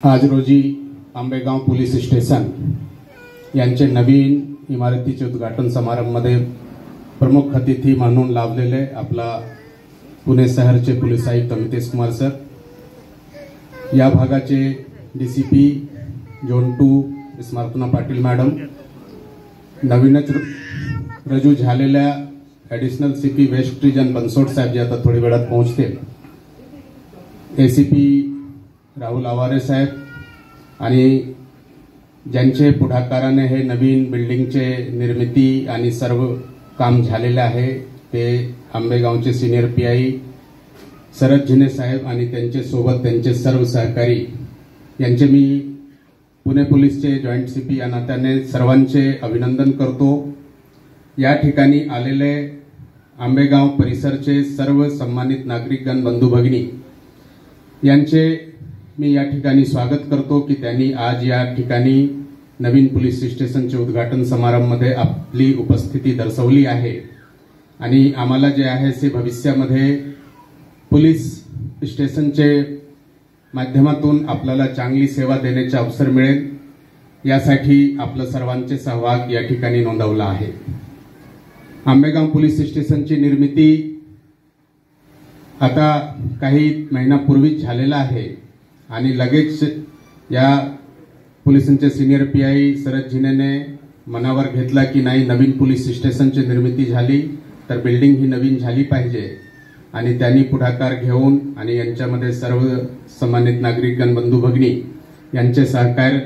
आज रोजी Ambegaon police station यांचे नवीन इमारतीचे उद्घाटन समारंभामध्ये प्रमुख अतिथी म्हणून लाभलेले आपला पुणे शहरचे पोलीस आयुक्त अमितेश कुमार सर, या भागाचे डीसीपी झोन 2 स्मार्तना पाटील मॅडम, नवीनच रजू झालेल्या additional CP west region Bansod साहेब जे आता थोडी वेळात पोहोचतील, एसीपी राहुल आवारे साहेब आणि ज्यांचे पुढाकाराने हे नवीन बिल्डिंगचे निर्मिती आणि सर्व काम झालेले आहे ते आंबेगावचे सिनियर पीआई शरद झिने साहेब आणि त्यांचे सोबत त्यांचे सर्व सहकारी यांचे मी पुणे पोलीसचे जॉईंट सीपी या नात्याने सर्वांचे अभिनंदन करतो। या ठिकाणी आलेले आंबेगाव परिसरचे सर्व सन्मानित नागरिकगण बंधू भगिनी यांचे मी या ठिकाणी स्वागत करतो की त्यांनी आज या ठिकाणी नवीन पोलीस स्टेशनचे उद्घाटन समारंभामध्ये आपली उपस्थिती दर्शवली आहे आणि आम्हाला जे आहे ते भविष्यामध्ये पोलीस स्टेशनचे माध्यमातून आपल्याला चांगली सेवा देण्याचे अवसर मिळेल यासाठी आपलं सर्वांचे सहभाग या ठिकाणी नोंदवला आहे। आंबेगाव पोलीस स्टेशनची निर्मिती आता काही महिन्यापूर्वीच झालेला आहे आणि लगेच या पोलिसांचे सिनियर पीआई शरद झिनेने मनावर घेतला की नाही, नवीन पोलीस स्टेशनची निर्मिती झाली तर बिल्डिंग ही नवीन झाली पाहिजे आणि त्यांनी पुढाकार घेऊन आणि यांच्यामध्ये सर्व सन्मानित नागरिकगण बंधू भगिनी यांचे सहकार्य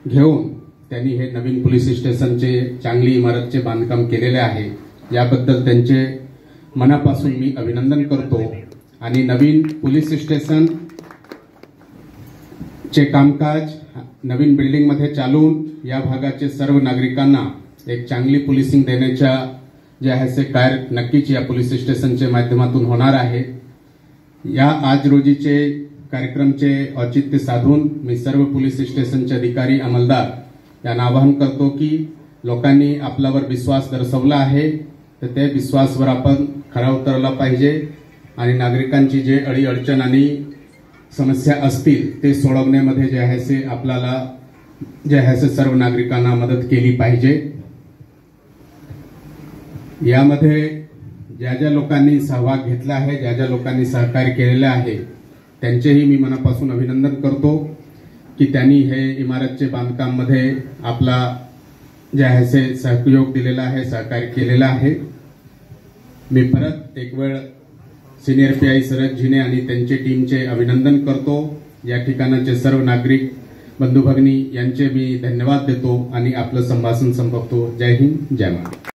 घेऊन त्यांनी हे नवीन पोलीस स्टेशनचे चांगली इमारतचे बांधकाम केलेले आहे। याबद्दल त्यांचे मनापासून मी अभिनंदन करतो आणि नवीन पोलीस स्टेशन चे कामकाज नवीन बिल्डिंग मध्ये चालून या भागाचे सर्व नागरिकांना एक चांगली पोलिसिंग देण्याच्या जे आहे ते कार्य नक्कीच या पोलीस स्टेशनच्या माध्यमातून होणार आहे। या आज रोजीचे कार्यक्रमचे औचित्य साधून मी सर्व पोलीस स्टेशनचे अधिकारी अंमलदार यांना आवाहन करतो की लोकांनी आपल्यावर विश्वास दर्शवला आहे तर त्या विश्वासावर आपण खरा उतरला पाहिजे आणि नागरिकांची जे अडीअडचण आणि समस्या असतील ते सोडवण्यामध्ये जे आहे ते आपल्याला जे आहे ते सर्व नागरिकांना मदत केली पाहिजे। यामध्ये ज्या ज्या लोकांनी सहभाग घेतला आहे, ज्या ज्या लोकांनी सहकार्य केलेले आहे त्यांचेही मी मनापासून अभिनंदन करतो की त्यांनी हे इमारतचे बांधकाम मध्ये आपला जे आहे ते सहयोग दिलेला आहे, सहकार्य केलेला आहे। मी परत एक वेळ सिनियर पीआई शरद झिने आणि त्यांचे टीमचे अभिनंदन करतो। या ठिकाणाचे सर्व नागरिक बंधू भगिनी यांचे मी धन्यवाद देतो आणि आपलं संभाषण संपवतो। जय हिंद, जय महाराष्ट्र।